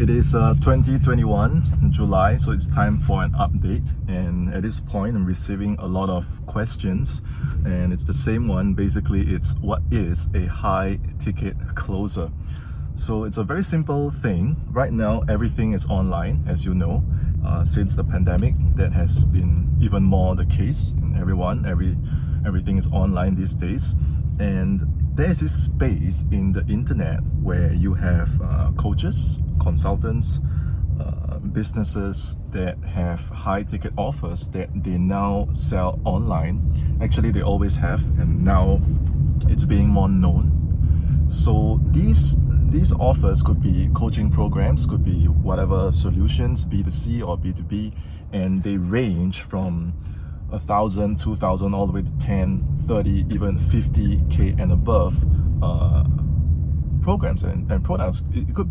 It is 2021 July, so it's time for an update. And at this point, I'm receiving a lot of questions, and it's the same one. Basically, it's what is a high ticket closer? So it's a very simple thing. Right now, everything is online, as you know. Since the pandemic, that has been even more the case in everything is online these days. And there's this space in the internet where you have coaches, consultants, businesses that have high ticket offers that they now sell online. Actually, they always have, and now it's being more known. So these offers could be coaching programs, could be whatever solutions, B2C or B2B, and they range from 1,000, 2,000, all the way to 10, 30, even 50K and above programs and products. It could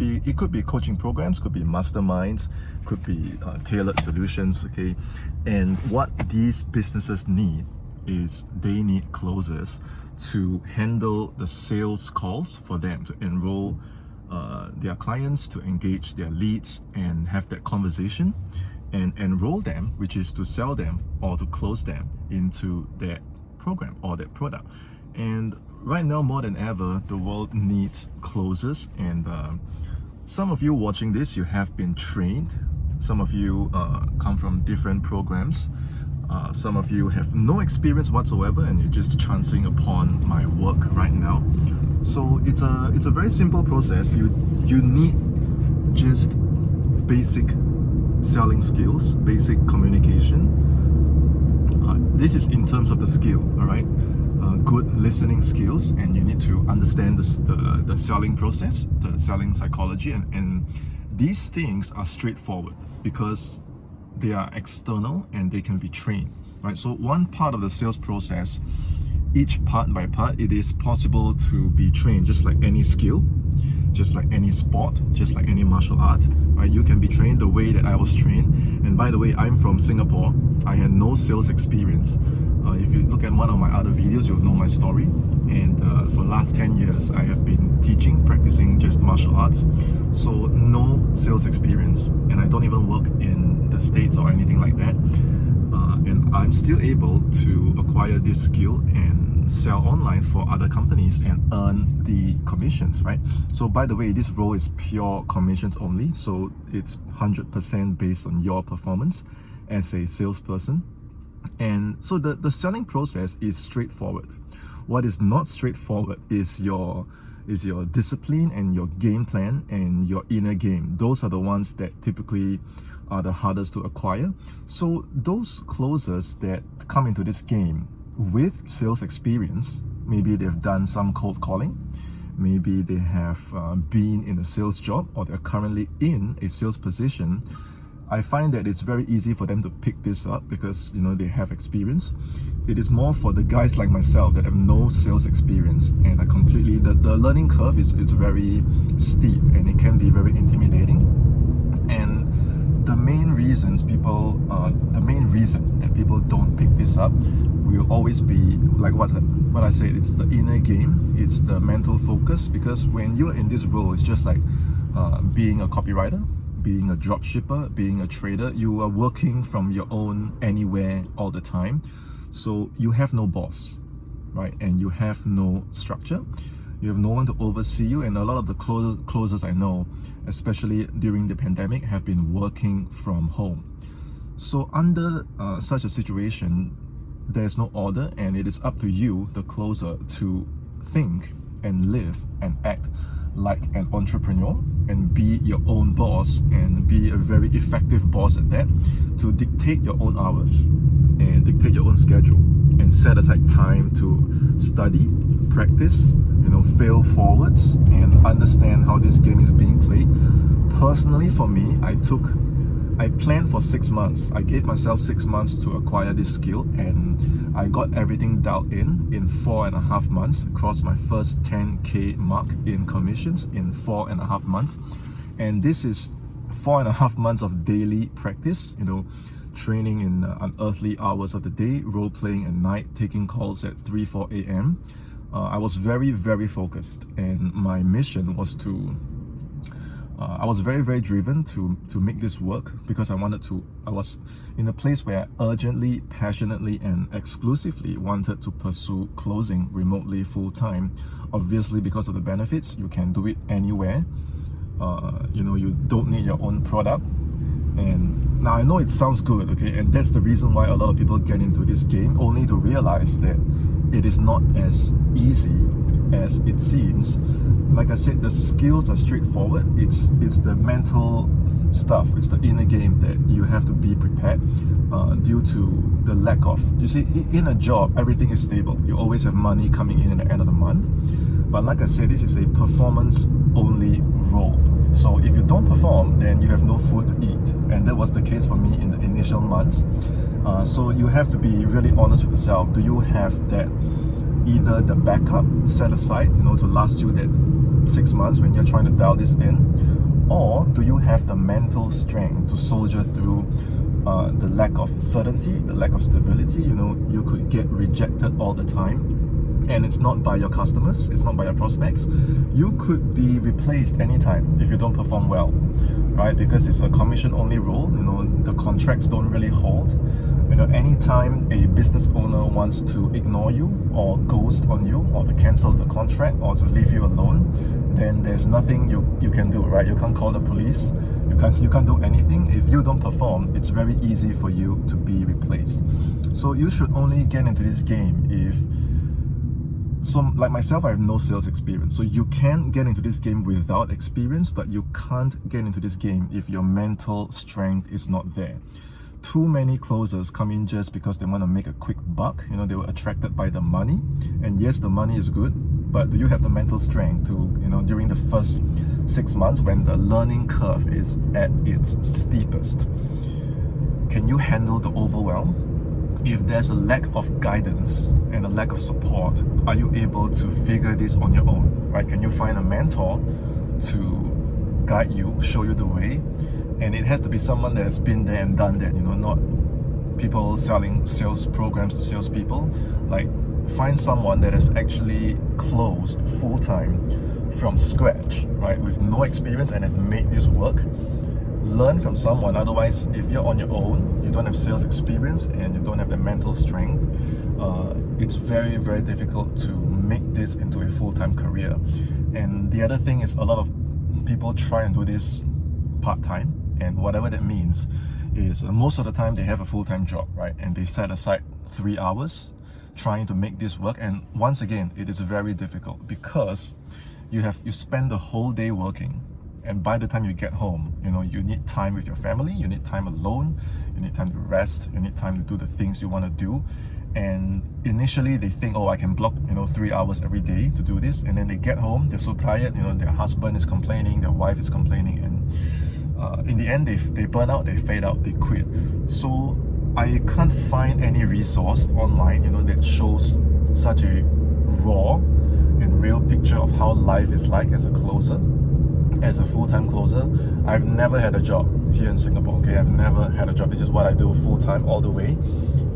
be coaching programs, could be masterminds, could be tailored solutions. Okay, and what these businesses need is they need closers to handle the sales calls for them, to enroll their clients, to engage their leads and have that conversation and enroll them, which is to sell them or to close them into that program or that product. And right now, more than ever, the world needs closers. And some of you watching this, you have been trained. Some of you come from different programs. Some of you have no experience whatsoever, and you're just chancing upon my work right now. So it's a very simple process. You need just basic selling skills, basic communication. This is in terms of the skill, all right? Good listening skills, and you need to understand the selling process, the selling psychology, and these things are straightforward because they are external and they can be trained, right? So one part of the sales process, each part by part, it is possible to be trained, just like any skill, just like any sport, just like any martial art, right? You can be trained the way that I was trained. And by the way, I'm from Singapore. I had no sales experience. If you look at one of my other videos, you'll know my story. And for the last 10 years, I have been teaching, practicing just martial arts. So no sales experience. And I don't even work in the States or anything like that. And I'm still able to acquire this skill and sell online for other companies and earn the commissions, right? So by the way, this role is pure commissions only. So it's 100% based on your performance as a salesperson. And so the selling process is straightforward. What is not straightforward is your discipline and your game plan and your inner game. Those are the ones that typically are the hardest to acquire. So those closers that come into this game with sales experience, maybe they've done some cold calling, maybe they have been in a sales job, or they're currently in a sales position. I find that it's very easy for them to pick this up because they have experience. It is more for the guys like myself that have no sales experience and are completely the learning curve is very steep, and it can be very intimidating. And the main reason that people don't pick this up will always be like what I said. It's the inner game, it's the mental focus, because when you're in this role, it's just like being a copywriter, being a drop shipper, being a trader. You are working from your own anywhere all the time. So you have no boss, right? And you have no structure. You have no one to oversee you. And a lot of the closers I know, especially during the pandemic, have been working from home. So under such a situation, there's no order, and it is up to you, the closer, to think and live and act like an entrepreneur and be your own boss, and be a very effective boss at that, to dictate your own hours and dictate your own schedule and set aside time to study, practice, fail forwards and understand how this game is being played. Personally, for me, I planned for 6 months. I gave myself 6 months to acquire this skill, and I got everything dialed in 4.5 months. Crossed my first 10K mark in commissions in 4.5 months. And this is 4.5 months of daily practice, training in unearthly hours of the day, role playing at night, taking calls at 3-4 a.m. I was very, very focused, and my mission was to I was very driven to make this work because I was in a place where I urgently, passionately, and exclusively wanted to pursue closing remotely full-time. Obviously, because of the benefits, you can do it anywhere. You don't need your own product. And now I know it sounds good, okay, and that's the reason why a lot of people get into this game, only to realize that it is not as easy as it seems. Like I said, the skills are straightforward. It's the mental stuff, it's the inner game that you have to be prepared due to the lack of. You see, in a job, everything is stable. You always have money coming in at the end of the month. But like I said, this is a performance-only role. So if you don't perform, then you have no food to eat. And that was the case for me in the initial months. So you have to be really honest with yourself. Do you have that, either the backup set aside, to last you that 6 months when you're trying to dial this in? Or do you have the mental strength to soldier through the lack of certainty, the lack of stability? You could get rejected all the time. And it's not by your customers, it's not by your prospects. You could be replaced anytime if you don't perform well, right? Because it's a commission-only role, the contracts don't really hold. Anytime a business owner wants to ignore you or ghost on you or to cancel the contract or to leave you alone, then there's nothing you can do, right? You can't call the police, you can't do anything. If you don't perform, it's very easy for you to be replaced. So you should only get into this game if like myself, I have no sales experience. So you can get into this game without experience, but you can't get into this game if your mental strength is not there. Too many closers come in just because they want to make a quick buck. They were attracted by the money. And yes, the money is good, but do you have the mental strength to, during the first 6 months when the learning curve is at its steepest? Can you handle the overwhelm? If there's a lack of guidance and a lack of support, are you able to figure this on your own, right? Can you find a mentor to guide you, show you the way? And it has to be someone that has been there and done that, not people selling sales programs to salespeople. Like, find someone that has actually closed full-time from scratch, right, with no experience and has made this work. Learn from someone. Otherwise, if you're on your own, you don't have sales experience and you don't have the mental strength, it's very difficult to make this into a full-time career. And the other thing is, a lot of people try and do this part-time, and whatever that means is most of the time they have a full-time job, right, and they set aside 3 hours trying to make this work. And once again, it is very difficult because you spend the whole day working. And by the time you get home, you need time with your family, you need time alone, you need time to rest, you need time to do the things you want to do. And initially they think, oh, I can block 3 hours every day to do this. And then they get home, they're so tired, their husband is complaining, their wife is complaining, and in the end they burn out, they fade out, they quit. So I can't find any resource online that shows such a raw and real picture of how life is like as a closer. As a full-time closer. I've never had a job here in Singapore, okay? I've never had a job. This is what I do full-time all the way.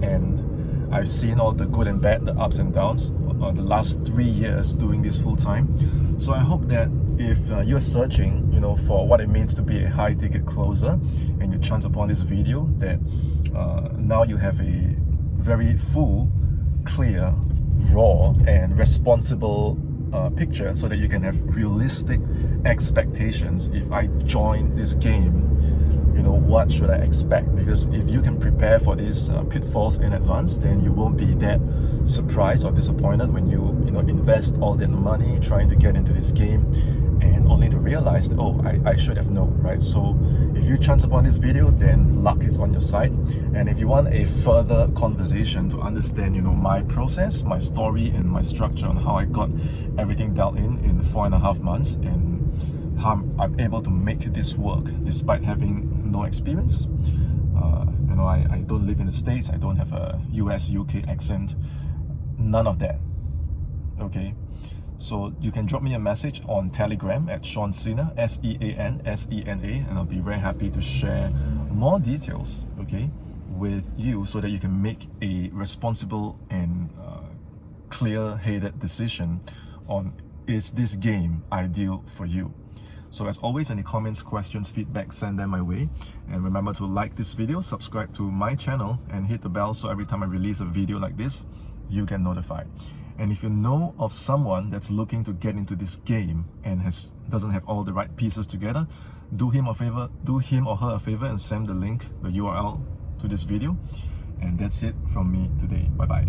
And I've seen all the good and bad, the ups and downs, the last 3 years doing this full-time. So I hope that if you're searching, for what it means to be a high-ticket closer, and you chance upon this video, that now you have a very full, clear, raw, and responsible picture, so that you can have realistic expectations. If I join this game, what should I expect? Because if you can prepare for these pitfalls in advance, then you won't be that surprised or disappointed when you invest all that money trying to get into this game, and only to realize that, oh, I should have known, right? So if you chance upon this video, then luck is on your side. And if you want a further conversation to understand, my process, my story, and my structure on how I got everything dialed in 4.5 months, and how I'm able to make this work despite having no experience. I don't live in the States, I don't have a US, UK accent, none of that, okay? So you can drop me a message on Telegram at Sena, Sena, and I'll be very happy to share more details, okay, with you, so that you can make a responsible and clear-headed decision on, is this game ideal for you? So as always, any comments, questions, feedback, send them my way. And remember to like this video, subscribe to my channel, and hit the bell so every time I release a video like this, you get notified. And if you know of someone that's looking to get into this game and doesn't have all the right pieces together, do him or her a favor and send the link, the URL to this video. And that's it from me today. Bye bye.